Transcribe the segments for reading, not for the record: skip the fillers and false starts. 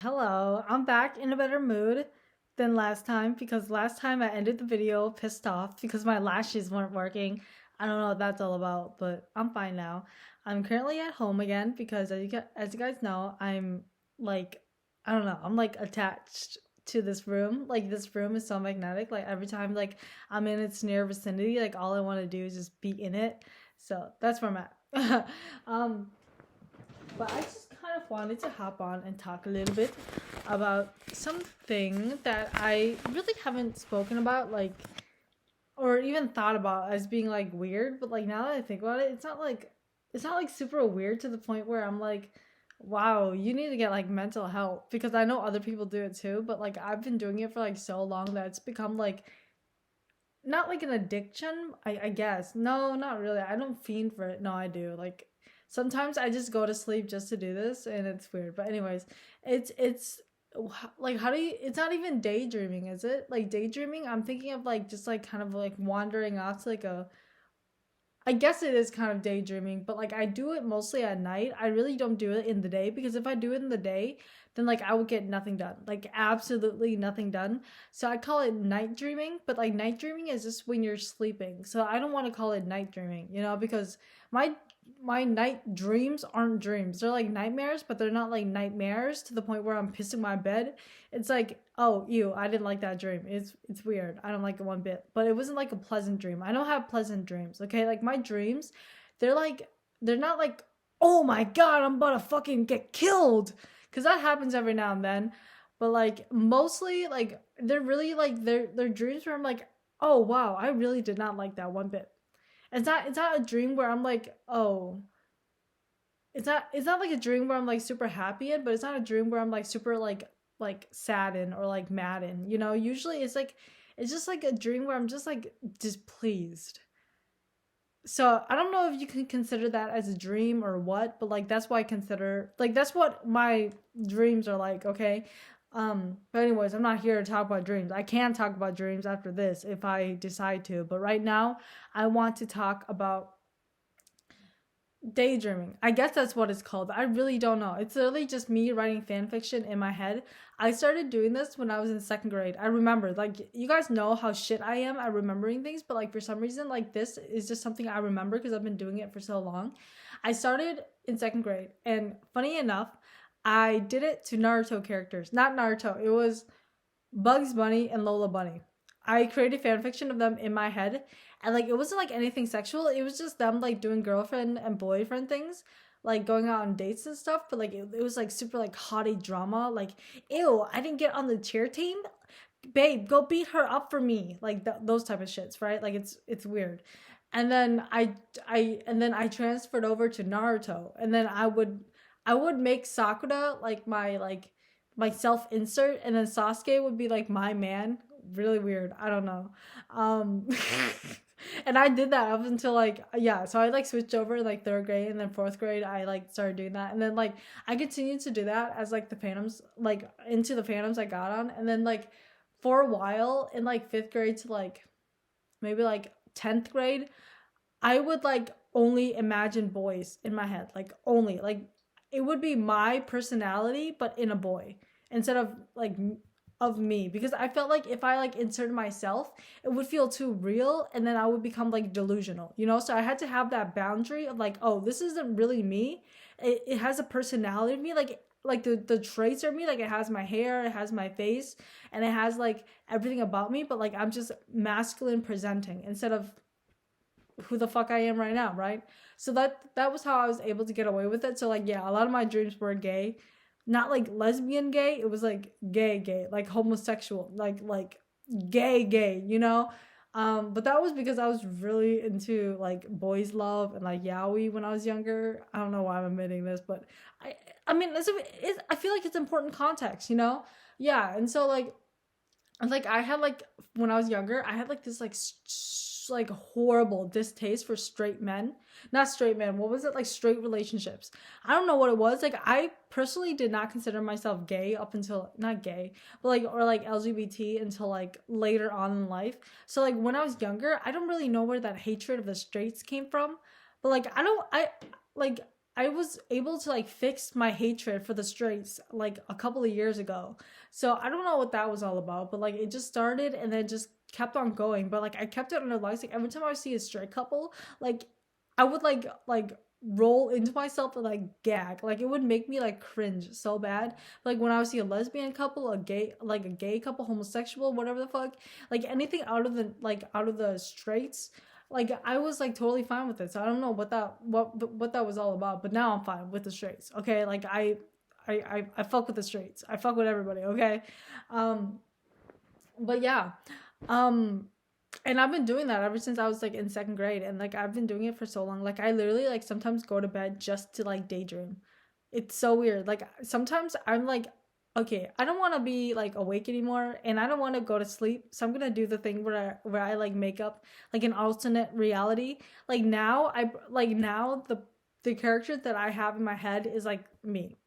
Hello, I'm back in a better mood than last time because last time I ended the video pissed off because my lashes weren't working. I don't know what that's all about, but I'm fine now. I'm currently at home again because as you guys know, I'm like I don't know, I'm like attached to this room. Like this room is so magnetic. Like every time like I'm in its near vicinity, like all I want to do is just be in it. So that's where I'm at. um but I just kind of wanted to hop on and talk a little bit about something that I really haven't spoken about, like, or even thought about as being like weird. But like now that I think about it, it's not like super weird to the point where I'm like, wow, you need to get like mental help because I know other people do it too. But like I've been doing it for like so long that it's become like not like an addiction, I guess. No, not really. I don't fiend for it. No, I do. Like sometimes I just go to sleep just to do this and it's weird. But anyways, it's like how do you it's not even daydreaming, is it? Like daydreaming, I'm thinking of like just like kind of like wandering off to like a I guess it is kind of daydreaming, but like I do it mostly at night. I really don't do it in the day because if I do it in the day, then like I would get nothing done. Like absolutely nothing done. So I call it night dreaming, but like night dreaming is just when you're sleeping. So I don't want to call it night dreaming, because my my night dreams aren't dreams. They're like nightmares, but they're not like nightmares to the point where I'm pissing my bed. It's like, oh, ew, I didn't like that dream. It's weird. I don't like it one bit. But it wasn't like a pleasant dream. I don't have pleasant dreams. Okay, like my dreams, they're like they're not like, oh my god, I'm about to fucking get killed, because that happens every now and then. But like mostly, like they're really like they're dreams where I'm like, oh wow, I really did not like that one bit. It's not a dream where I'm like, oh, it's not like a dream where I'm like super happy in, but it's not a dream where I'm like super like saddened or like maddened. Usually it's just like a dream where I'm just like displeased. So I don't know if you can consider that as a dream or what, but like that's why I consider like that's what my dreams are like, okay? But anyways, I'm not here to talk about dreams. I can talk about dreams after this if I decide to, but right now I want to talk about daydreaming. I guess that's what it's called. I really don't know. It's literally just me writing fan fiction in my head. I started doing this when I was in second grade. I remember, like, you guys know how shit I am at remembering things, but like for some reason, like this is just something I remember because I've been doing it for so long. I started in second grade, and funny enough, I did it to Naruto characters. Not Naruto. It was Bugs Bunny and Lola Bunny. I created fan fiction of them in my head, and like it wasn't like anything sexual. It was just them like doing girlfriend and boyfriend things, like going out on dates and stuff. But like it was like super like hottie drama. Like, ew, I didn't get on the cheer team. Babe, go beat her up for me. Like those type of shits, right? Like it's weird. And then I transferred over to Naruto, and then I would make Sakura like my self insert, and then Sasuke would be like my man. Really weird. I don't know. Um, and I did that up until like, yeah. So I like switched over in like third grade, and then fourth grade I like started doing that, and then like I continued to do that as like the Phantoms, like into the Phantoms I got on, and then like for a while in like fifth grade to like maybe like 10th grade, I would like only imagine boys in my head, like only like it would be my personality but in a boy instead of like of me, because I felt like if I like inserted myself, it would feel too real and then I would become like delusional. So I had to have that boundary of like, oh, this isn't really me. It has a personality of me, like the traits are me, like it has my hair, it has my face, and it has like everything about me, but like I'm just masculine presenting instead of who the fuck I am right now, right? So that was how I was able to get away with it. So like yeah, a lot of my dreams were gay. Not like lesbian gay, it was like gay, like homosexual, like gay. But that was because I was really into like boys love and like yaoi when I was younger. I don't know why I'm admitting this, but I I mean I feel like it's important context. Yeah, and so like I had like when I was younger, I had like this like horrible distaste for straight men. Not straight men. What was it, like straight relationships? I don't know what it was. Like I personally did not consider myself gay up until not gay, but like or like LGBT until like later on in life. So like when I was younger, I don't really know where that hatred of the straights came from. But like I don't I like I was able to like fix my hatred for the straights like a couple of years ago. So I don't know what that was all about, but like it just started and then just kept on going. But like I kept it under lock. Like every time I see a straight couple, like I would like roll into myself and like gag. Like it would make me like cringe so bad. Like when I would see a lesbian couple, a gay couple, homosexual, whatever the fuck, like anything out of the straights, like I was like totally fine with it. So I don't know what that was all about, but now I'm fine with the straights. Okay, like I fuck with the straights. I fuck with everybody. Okay, um, but yeah, um, and I've been doing that ever since I was like in second grade, and like I've been doing it for so long. Like I literally like sometimes go to bed just to like daydream. It's so weird. Like sometimes I'm like, okay, I don't want to be like awake anymore, and I don't want to go to sleep. So I'm gonna do the thing where I like make up like an alternate reality. Like now the character that I have in my head is like me.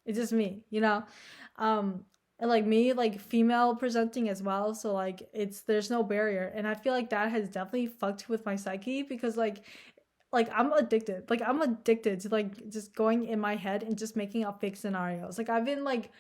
It's just me, you know? Um and like me like female presenting as well, so like it's there's no barrier, and I feel like that has definitely fucked with my psyche because like I'm addicted. Like I'm addicted to like just going in my head and just making up fake scenarios. Like I've been like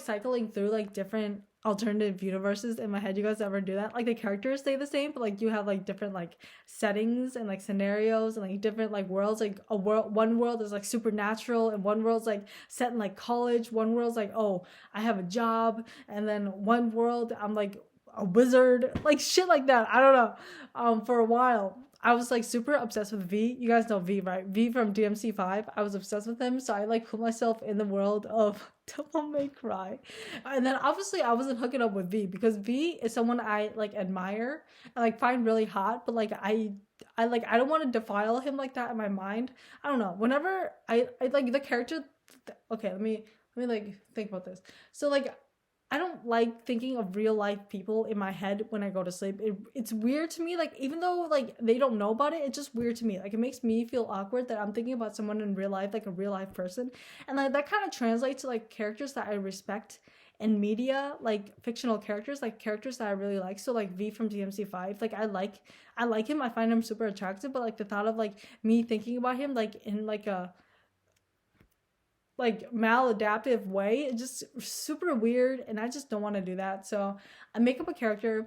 cycling through like different alternative universes in my head. You guys ever do that? Like the characters stay the same, but like you have like different like settings and like scenarios and like different like worlds. Like a world, one world is like supernatural, and one world's like set in like college. One world's like, oh, I have a job, and then one world I'm like a wizard, like shit like that. I don't know. For a while I was like super obsessed with V. You guys know V, right? V from DMC5. I was obsessed with him, so I like put myself in the world of Devil May Cry. And then obviously I wasn't hooking up with V because V is someone I like admire and like find really hot, but like I don't want to defile him like that in my mind. I don't know. Whenever I like the character, okay, let me like think about this. So like I don't like thinking of real life people in my head when I go to sleep. It's weird to me. Like even though like they don't know about it, it's just weird to me. Like it makes me feel awkward that I'm thinking about someone in real life, like a real life person, and like that kind of translates to like characters that I respect in media, like fictional characters, like characters that I really like. So like V from DMC5, like I like him. I find him super attractive, but like the thought of like me thinking about him like in like a like maladaptive way. It's just super weird, and I just don't want to do that. So I make up a character,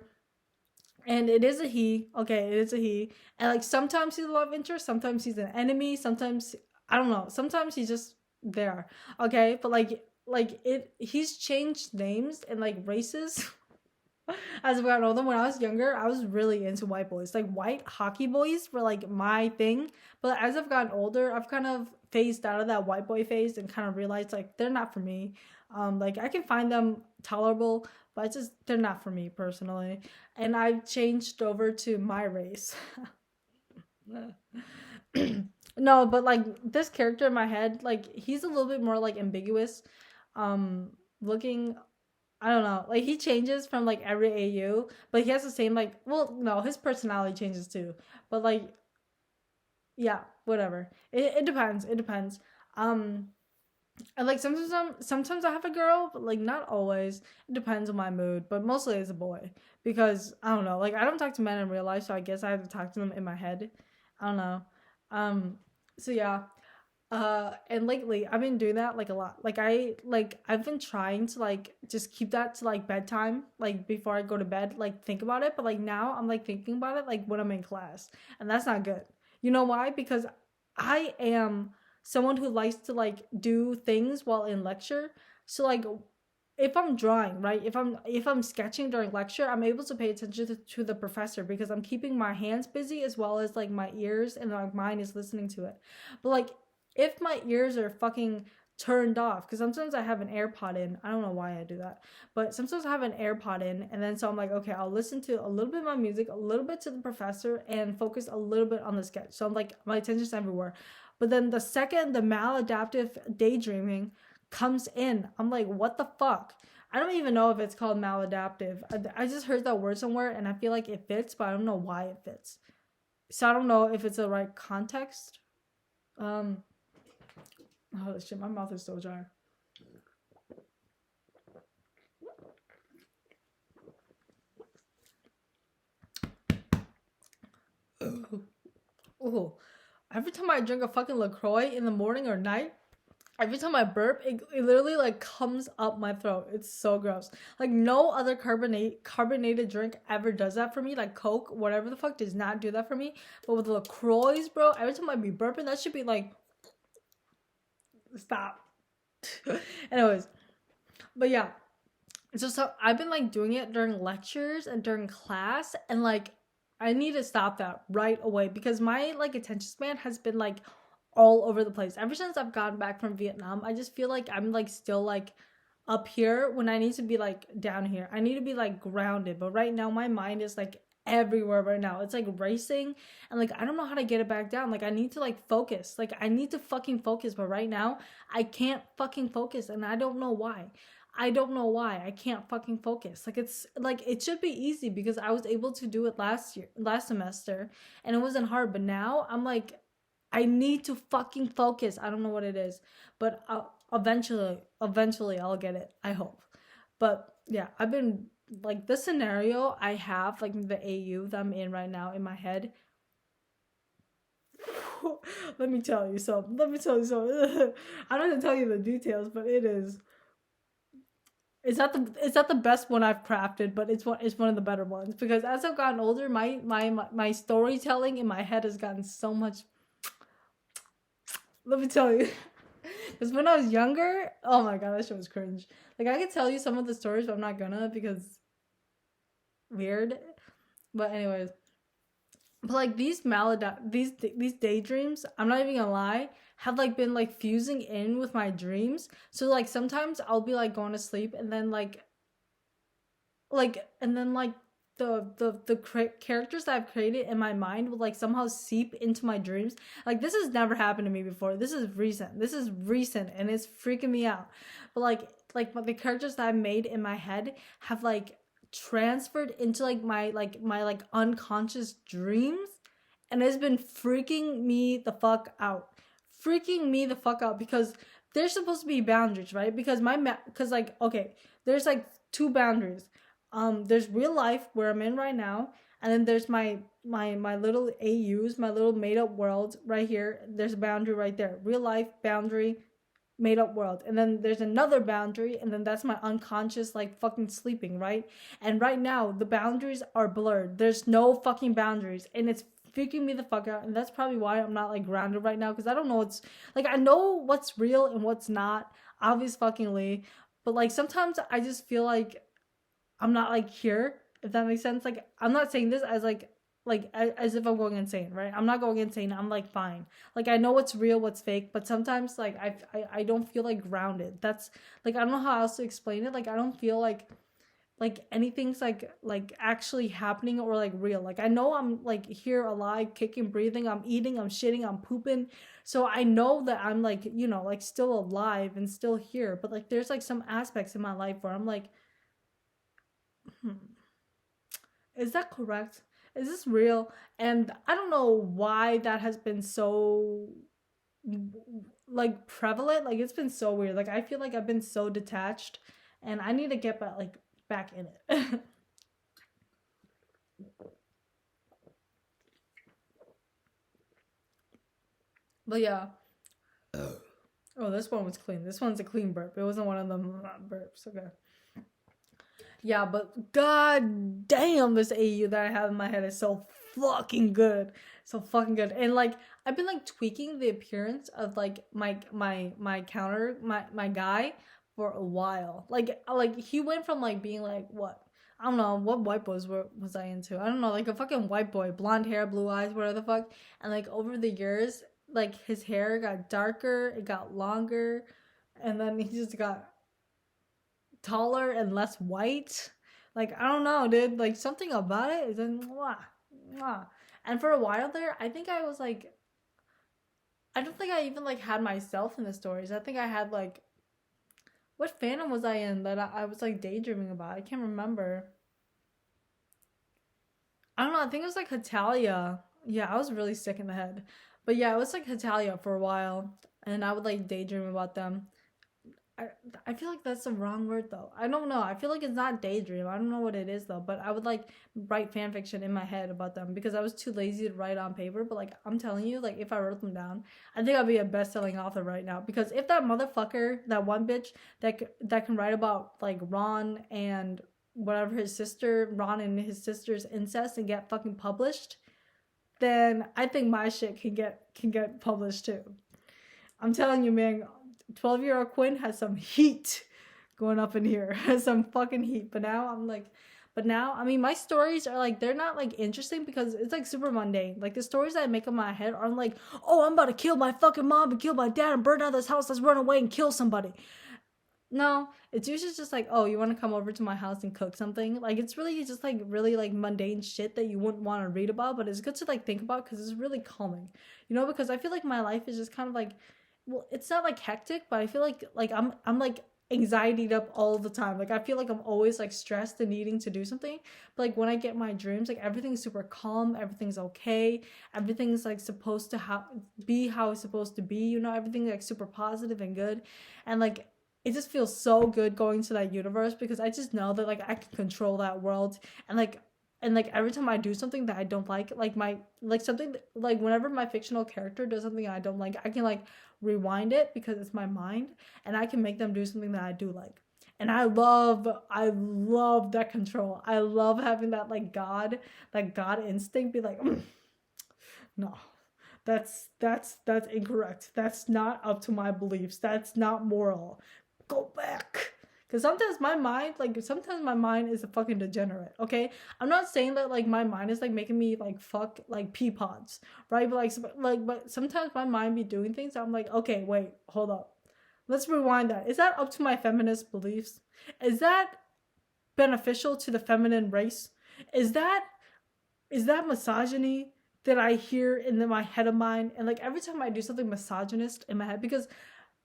and it is a he. Okay, it is a he, and like sometimes he's a love interest, sometimes he's an enemy, sometimes I don't know. Sometimes he's just there. Okay, but he's changed names and like races. As I've gotten older, when I was younger, I was really into white boys. Like white hockey boys were like my thing. But as I've gotten older, I've kind of phased out of that white boy phase and kind of realized like they're not for me. Like I can find them tolerable, but it's just they're not for me personally. And I've changed over to my race. No, but like this character in my head, like he's a little bit more like ambiguous. Looking I don't know. Like he changes from like every AU, but he has the same like well, no, his personality changes too. But like yeah, whatever. It depends. It depends. Um and like sometimes I have a girl, but like not always. It depends on my mood, but mostly it's a boy because I don't know. Like I don't talk to men in real life, so I guess I have to talk to them in my head. I don't know. Um so yeah. And lately I've been doing that like a lot. I've been trying to like just keep that to like bedtime, like before I go to bed, like think about it. But like now I'm like thinking about it like when I'm in class, and that's not good. You know why? Because I am someone who likes to like do things while in lecture. So like if I'm drawing, right? If I'm sketching during lecture, I'm able to pay attention to the professor because I'm keeping my hands busy as well as like my ears and my mind is listening to it. But like if my ears are fucking turned off, because sometimes I have an AirPod in. I don't know why I do that, but sometimes I have an AirPod in, and then so I'm like, okay, I'll listen to a little bit of my music, a little bit to the professor, and focus a little bit on the sketch. So I'm like, my attention's everywhere. But then the second the maladaptive daydreaming comes in, I'm like, what the fuck? I don't even know if it's called maladaptive. I just heard that word somewhere, and I feel like it fits, but I don't know why it fits. So I don't know if it's the right context. Um, Oh shit, my mouth is so dry. Oh, every time I drink a fucking LaCroix in the morning or night, every time I burp, it literally like comes up my throat. It's so gross. Like no other carbonated drink ever does that for me. Like Coke, whatever the fuck, does not do that for me. But with LaCroix, bro, every time I be burping, that should be like, stop. Anyways, but yeah. So I've been like doing it during lectures and during class, and like I need to stop that right away because my like attention span has been like all over the place. Ever since I've gotten back from Vietnam, I just feel like I'm like still like up here when I need to be like down here. I need to be like grounded, but right now my mind is like everywhere right now. It's like racing, and like I don't know how to get it back down. Like I need to like focus. Like I need to fucking focus, but right now I can't fucking focus, and I don't know why. I don't know why I can't fucking focus. Like it's like it should be easy because I was able to do it last semester, and it wasn't hard. But now I'm like, I need to fucking focus. I don't know what it is, but eventually I'll get it. I hope. But yeah, I've been like this scenario I have like the AU that I'm in right now in my head. Let me tell you so. I don't have to tell you the details, but it is. It's not the best one I've crafted, but it's one of the better ones because as I've gotten older, my storytelling in my head has gotten so much. Let me tell you, because when I was younger, oh my god, that shit was cringe. Like I could tell you some of the stories, but I'm not gonna because weird. But anyways, but like these daydreams, I'm not even gonna lie, have like been like fusing in with my dreams. So like sometimes I'll be like going to sleep and then like characters that I've created in my mind will like somehow seep into my dreams. Like this has never happened to me before. This is recent. This is recent and it's freaking me out. But like the characters that I've made in my head have like transferred into like my unconscious dreams, and it's been freaking me the fuck out. Freaking me the fuck out because there's supposed to be boundaries, right? Because like okay, there's like two boundaries. There's real life where I'm in right now, and then there's my little AUs, my little made up world right here. There's a boundary right there. Real life boundary, made up world. And then there's another boundary, and then that's my unconscious like fucking sleeping, right? And right now the boundaries are blurred. There's no fucking boundaries, and it's freaking me the fuck out. And that's probably why I'm not like grounded right now, because I don't know what's like, I know what's real and what's not, obvious fuckingly, but like sometimes I just feel like I'm not like here, if that makes sense. Like I'm not saying this as as if I'm going insane, right? I'm not going insane. I'm like fine. Like I know what's real, what's fake, but sometimes like I don't feel like grounded. That's like I don't know how else to explain it. Like I don't feel like anything's like actually happening or like real. Like I know I'm like here alive, kicking, breathing. I'm eating, I'm shitting, I'm pooping. So I know that I'm like, you know, like still alive and still here. But like there's like some aspects in my life where I'm like, hmm, is that correct? Is this real? And I don't know why that has been so like prevalent. Like it's been so weird. Like I feel like I've been so detached, and I need to get back in it. But yeah. Oh, this one was clean. This one's a clean burp. It wasn't one of them burps. Okay. Yeah, but god damn, this AU that I have in my head is so fucking good. So fucking good. And like I've been like tweaking the appearance of like my guy for a while. Like he went from like being like what? I don't know what white boys was I into. I don't know, like a fucking white boy, blonde hair, blue eyes, whatever the fuck. And like over the years, like his hair got darker, it got longer, and then he just got taller and less white. Like I don't know, dude. Like something about it is then mwah, mwah. And for a while there, I think I was like, I don't think I even like had myself in the stories. I think I had like, what fandom was I in that I was like daydreaming about? I can't remember. I don't know. I think it was like Hatalia. Yeah, I was really sick in the head. But yeah, it was like Hatalia for a while, and I would like daydream about them. I, I feel like that's the wrong word though. I don't know. I feel like it's not daydream. I don't know what it is though. But I would like write fan fiction in my head about them because I was too lazy to write on paper. But like I'm telling you, like if I wrote them down, I think I'd be a best-selling author right now. Because if that motherfucker, that one bitch that can write about like Ron and whatever his sister, Ron and his sister's incest and get fucking published, then I think my shit can get published too. I'm telling you, man, 12-year-old Quinn has some heat going up in here. Has some fucking heat. But now, I mean, my stories are like, they're not like interesting because it's like super mundane. Like the stories that I make in my head aren't like, oh, I'm about to kill my fucking mom and kill my dad and burn down this house. Let's run away and kill somebody. No, it's usually just like, oh, you want to come over to my house and cook something? Like, it's really just like really like mundane shit that you wouldn't want to read about, but it's good to like think about because it's really calming, because I feel like my life is just kind of like, well, it's not like hectic, but I feel like I'm like anxietied up all the time. Like, I feel like I'm always like stressed and needing to do something. But like when I get my dreams, like everything's super calm, everything's okay, everything's like supposed to be how it's supposed to be, everything's like super positive and good. And like it just feels so good going to that universe because I just know that like I can control that world. And like every time I do something that I don't like my like something like whenever my fictional character does something I don't like, I can like rewind it because it's my mind, and I can make them do something that I do like. And I love that control. I love having that God instinct be like, no, that's incorrect. That's not up to my beliefs. That's not moral. Go back. Because sometimes my mind is a fucking degenerate, okay? I'm not saying that, like, my mind is, like, making me, like, fuck, like, pea pods, right? But sometimes my mind be doing things I'm like, okay, wait, hold up. Let's rewind that. Is that up to my feminist beliefs? Is that beneficial to the feminine race? Is that misogyny that I hear in my head of mine? And, like, every time I do something misogynist in my head, because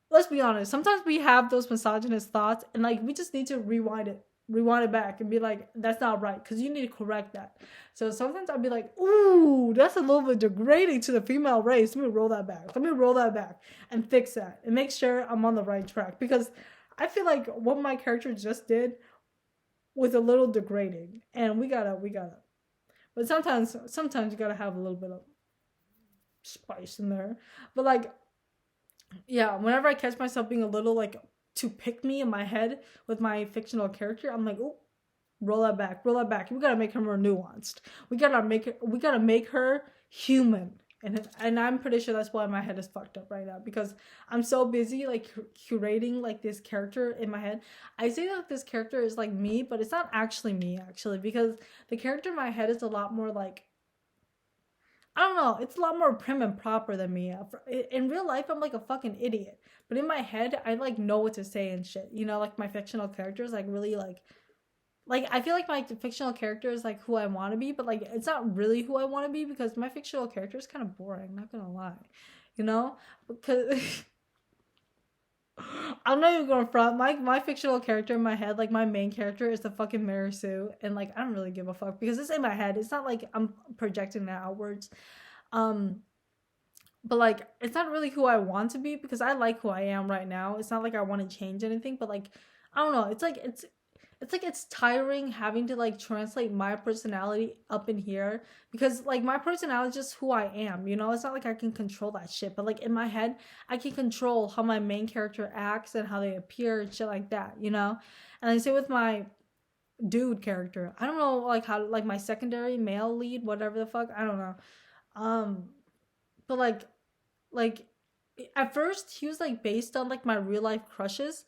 let's be honest, sometimes we have those misogynist thoughts and like we just need to rewind it back and be like, that's not right, because you need to correct that. So sometimes I'll be like, ooh, that's a little bit degrading to the female race. Let me roll that back and fix that and make sure I'm on the right track, because I feel like what my character just did was a little degrading, and we gotta but sometimes you gotta have a little bit of spice in there. But like, yeah, whenever I catch myself being a little like too pick me in my head with my fictional character, I'm like, oh, roll that back. We gotta make her more nuanced. We gotta make her human. And I'm pretty sure that's why my head is fucked up right now, because I'm so busy like curating like this character in my head. I say that this character is like me, but it's not actually me actually, because the character in my head is a lot more like, I don't know. It's a lot more prim and proper than me. In real life, I'm like a fucking idiot. But in my head, I like know what to say and shit. Like my fictional characters, like really like I feel like my fictional character is like who I want to be, but like it's not really who I want to be, because my fictional character is kind of boring. Not gonna lie, because I'm not even going front. My fictional character in my head, like my main character, is the fucking Mary Sue, and like I don't really give a fuck because it's in my head. It's not like I'm projecting that outwards. Um, but like it's not really who I want to be, because I like who I am right now. It's not like I want to change anything, but like I don't know. It's tiring having to like translate my personality up in here, because like my personality is just who I am. It's not like I can control that shit, but like in my head I can control how my main character acts and how they appear and shit like that. And I say with my dude character, I don't know like how, like my secondary male lead, whatever the fuck, I don't know. um but like at first he was like based on like my real life crushes,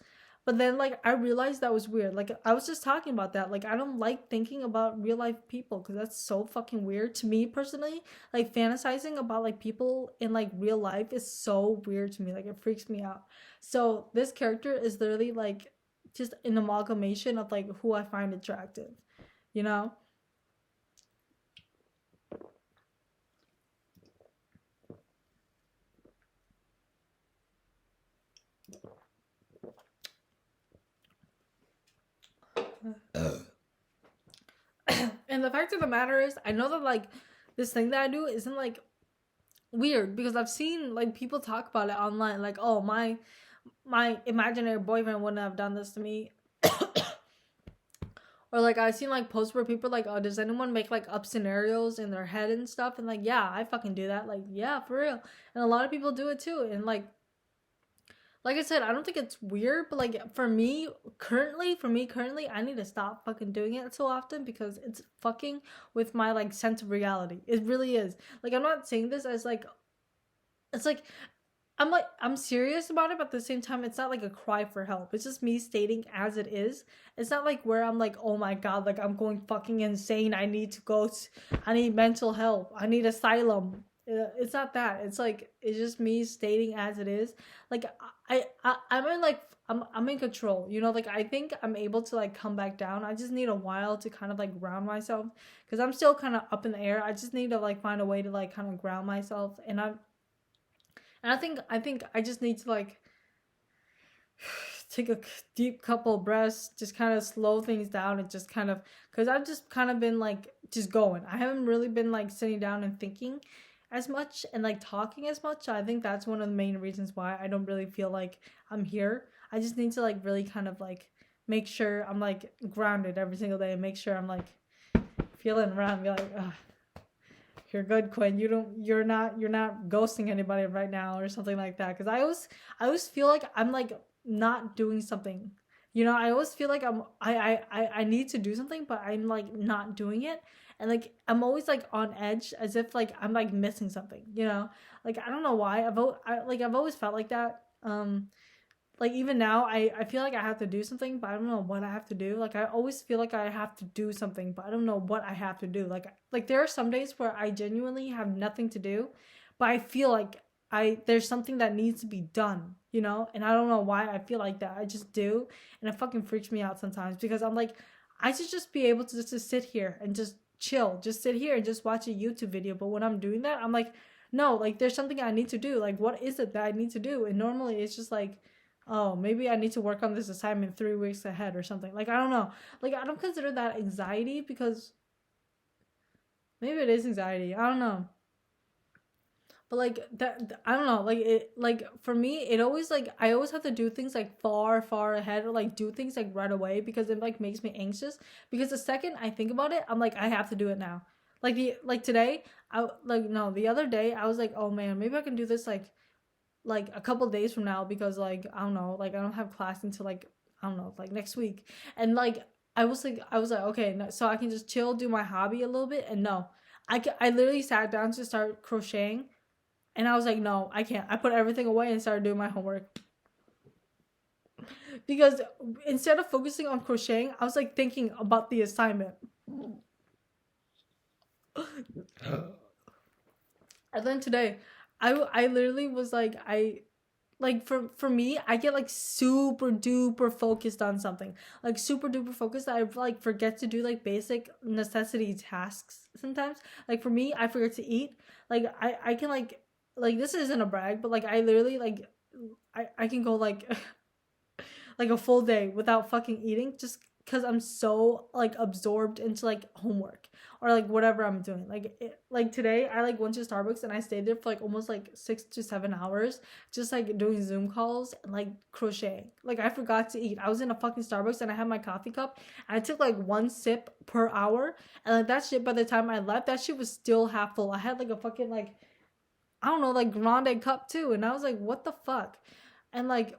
but then like I realized that was weird. Like I was just talking about that, like I don't like thinking about real life people because that's so fucking weird to me personally. Like fantasizing about like people in like real life is so weird to me, like it freaks me out. So this character is literally like just an amalgamation of like who I find attractive, you know and the fact of the matter is, I know that like this thing that I do isn't like weird, because I've seen like people talk about it online, like, oh, my imaginary boyfriend wouldn't have done this to me. Or like I've seen like posts where people are like, oh, does anyone make like up scenarios in their head and stuff? And like, yeah, I fucking do that. Like, yeah, for real. And a lot of people do it too. And like I said, I don't think it's weird, but like for me currently, I need to stop fucking doing it so often because it's fucking with my like sense of reality. It really is. Like I'm not saying this as like it's like I'm serious about it, but at the same time it's not like a cry for help. It's just me stating as it is. It's not like where I'm like, oh my god, like I'm going fucking insane. I need mental help. I need asylum. It's not that. It's like it's just me stating as it is. Like I'm in like I'm in control. You know, like I think I'm able to like come back down. I just need a while to kind of like ground myself because I'm still kind of up in the air. I just need to like find a way to like kind of ground myself, and I think I just need to like take a deep couple of breaths, just kind of slow things down, and just kind of because I've just kind of been like just going. I haven't really been like sitting down and thinking as much and like talking as much. So I think that's one of the main reasons why I don't really feel like I'm here. I just need to like really kind of like make sure I'm like grounded every single day and make sure I'm like feeling around and be like, ugh, you're good, Quinn. You're not ghosting anybody right now or something like that. Because I always feel like I'm like not doing something. You know, I always feel like I need to do something, but I'm like not doing it, and like I'm always like on edge, as if like I'm like missing something. You know, like I don't know why I've always felt like that. Like even now I feel like I have to do something, but I don't know what I have to do. Like I always feel like I have to do something, but I don't know what I have to do. Like there are some days where I genuinely have nothing to do, but I feel like I there's something that needs to be done, you know? And I don't know why I feel like that. I just do, and it fucking freaks me out sometimes because I'm like I should just be able to just sit here and just chill, just sit here and just watch a YouTube video, but when I'm doing that, I'm like no, like there's something I need to do. Like what is it that I need to do? And normally it's just like oh, maybe I need to work on this assignment 3 weeks ahead or something. Like, I don't know. Like, I don't consider that anxiety because maybe it is anxiety. I don't know. But like I don't know. Like it, like for me, it always like I always have to do things like far, far ahead or like do things like right away because it like makes me anxious. Because the second I think about it, I'm like I have to do it now. Like today, I like no the other day I was like oh man maybe I can do this like a couple days from now because like I don't know, like I don't have class until like I don't know, like next week. And like I was like okay, no, so I can just chill, do my hobby a little bit. And no, I literally sat down to start crocheting, and I was like no, I can't. I put everything away and started doing my homework because instead of focusing on crocheting, I was like thinking about the assignment. And then today, I literally was like like for me I get like super duper focused on something, like super duper focused that I like forget to do like basic necessity tasks sometimes. Like for me I forget to eat. Like I can like this isn't a brag, but like I literally like I can go like like a full day without fucking eating just because I'm so like absorbed into like homework or like whatever I'm doing. Like today, I like went to Starbucks and I stayed there for like almost like 6 to 7 hours, just like doing Zoom calls and like crocheting. Like I forgot to eat. I was in a fucking Starbucks and I had my coffee cup and I took like one sip per hour, and like that shit by the time I left, that shit was still half full. I had like a fucking like I don't know like grande cup too, and I was like, what the fuck, and like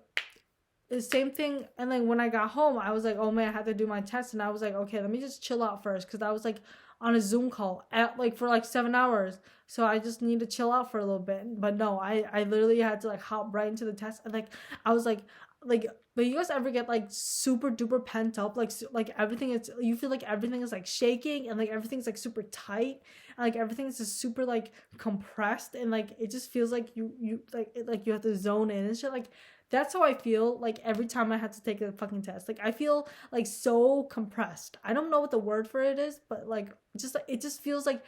the same thing. And then when I got home I was like oh man I had to do my test, and I was like okay let me just chill out first because I was like on a Zoom call at like for like 7 hours, so I just need to chill out for a little bit. But no, I literally had to like hop right into the test, and like I was like but you guys ever get like super duper pent up, like everything is, you feel like everything is like shaking and like everything's like super tight and like everything is just super like compressed, and like it just feels like you like you have to zone in and shit. Like that's how I feel like every time I had to take a fucking test. Like I feel like so compressed. I don't know what the word for it is, but like just it just feels like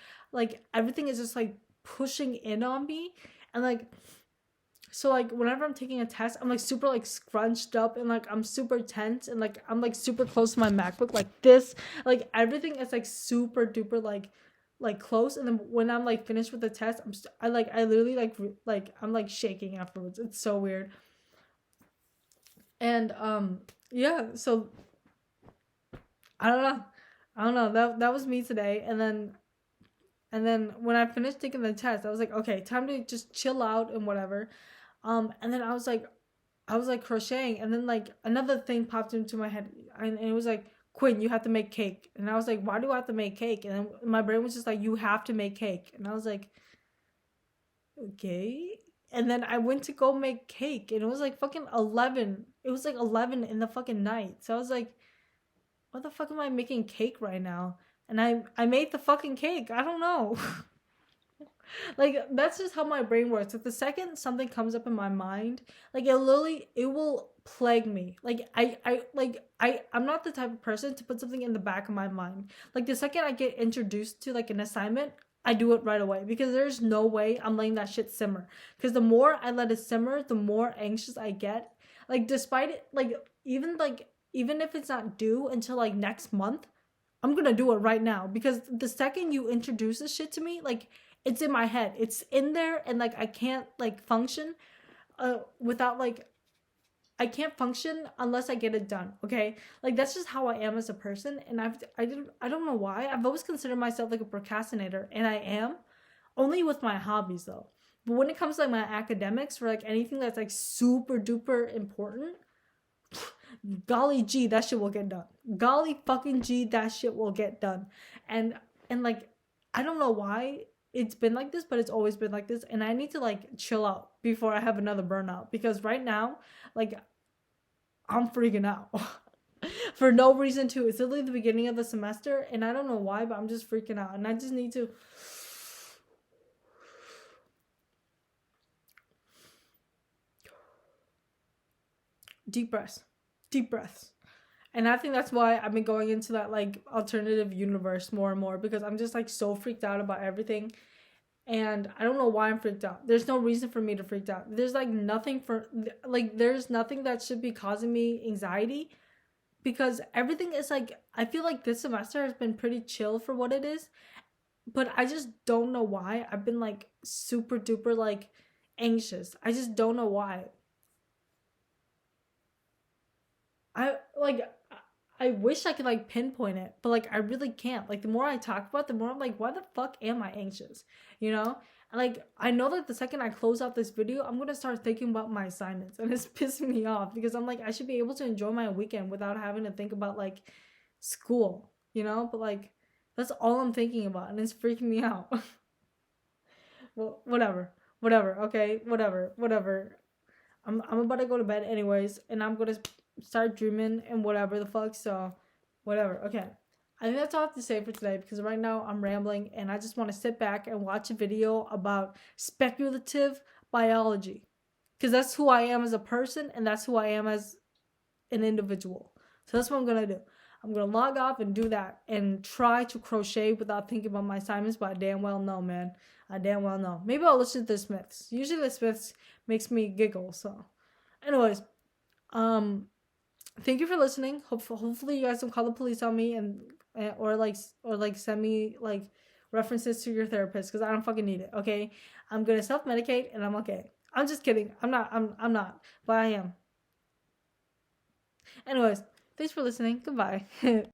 everything is just like pushing in on me. And like so like whenever I'm taking a test, I'm like super like scrunched up and like I'm super tense and like I'm like super close to my MacBook like this. Like everything is like super duper like close. And then when I'm like finished with the test, I literally like I'm like shaking afterwards. It's so weird. And yeah, so I don't know. I don't know. That was me today. And then when I finished taking the test, I was like, okay, time to just chill out and whatever. And then I was like crocheting, and then like another thing popped into my head, and it was like, Quinn, you have to make cake. And I was like, why do I have to make cake? And then my brain was just like, you have to make cake. And I was like, okay. And then I went to go make cake, and it was like fucking 11. It was like 11 in the fucking night. So I was like, what the fuck am I making cake right now? And I made the fucking cake. I don't know. Like that's just how my brain works. Like the second something comes up in my mind, like it will plague me. Like I'm not the type of person to put something in the back of my mind. Like the second I get introduced to like an assignment, I do it right away, because there's no way I'm letting that shit simmer. Because the more I let it simmer, the more anxious I get. Like despite it, like even if it's not due until like next month, I'm gonna do it right now, because the second you introduce this shit to me, like it's in my head, it's in there, and like I can't like function without like I can't function unless I get it done. Okay, like that's just how I am as a person, and I don't know why I've always considered myself like a procrastinator, and I am only with my hobbies though. But when it comes to like my academics or like anything that's like super duper important, golly gee, that shit will get done. Golly fucking gee, that shit will get done. And like I don't know why it's been like this, but it's always been like this. And I need to like chill out before I have another burnout, because right now, like I'm freaking out. For no reason too. It's literally the beginning of the semester, and I don't know why, but I'm just freaking out. And I just need to deep breaths. Deep breaths. And I think that's why I've been going into that like alternative universe more and more, because I'm just like so freaked out about everything. And I don't know why I'm freaked out. There's no reason for me to freak out. There's like nothing for like there's nothing that should be causing me anxiety, because everything is like I feel like this semester has been pretty chill for what it is, but I just don't know why I've been like super duper like anxious. I just don't know why. I like I wish I could like pinpoint it, but like I really can't. Like the more I talk about it, the more I'm like, why the fuck am I anxious? You know? And like I know that the second I close out this video, I'm gonna start thinking about my assignments, and it's pissing me off, because I'm like I should be able to enjoy my weekend without having to think about like school, you know? But like that's all I'm thinking about, and it's freaking me out. Well, whatever. Whatever, okay? Whatever. I'm about to go to bed anyways, and I'm gonna start dreaming and whatever the fuck. So, whatever. Okay, I think that's all I have to say for today, because right now I'm rambling, and I just want to sit back and watch a video about speculative biology, because that's who I am as a person, and that's who I am as an individual. So that's what I'm gonna do. I'm gonna log off and do that, and try to crochet without thinking about my assignments. But I damn well know, man. I damn well know. Maybe I'll listen to the Smiths. Usually the Smiths makes me giggle. So, anyways, um, thank you for listening. Hopefully you guys don't call the police on me, and or send me like references to your therapist, because I don't fucking need it. Okay, I'm gonna self medicate, and I'm okay. I'm just kidding. I'm not. I'm not. But I am. Anyways, thanks for listening. Goodbye.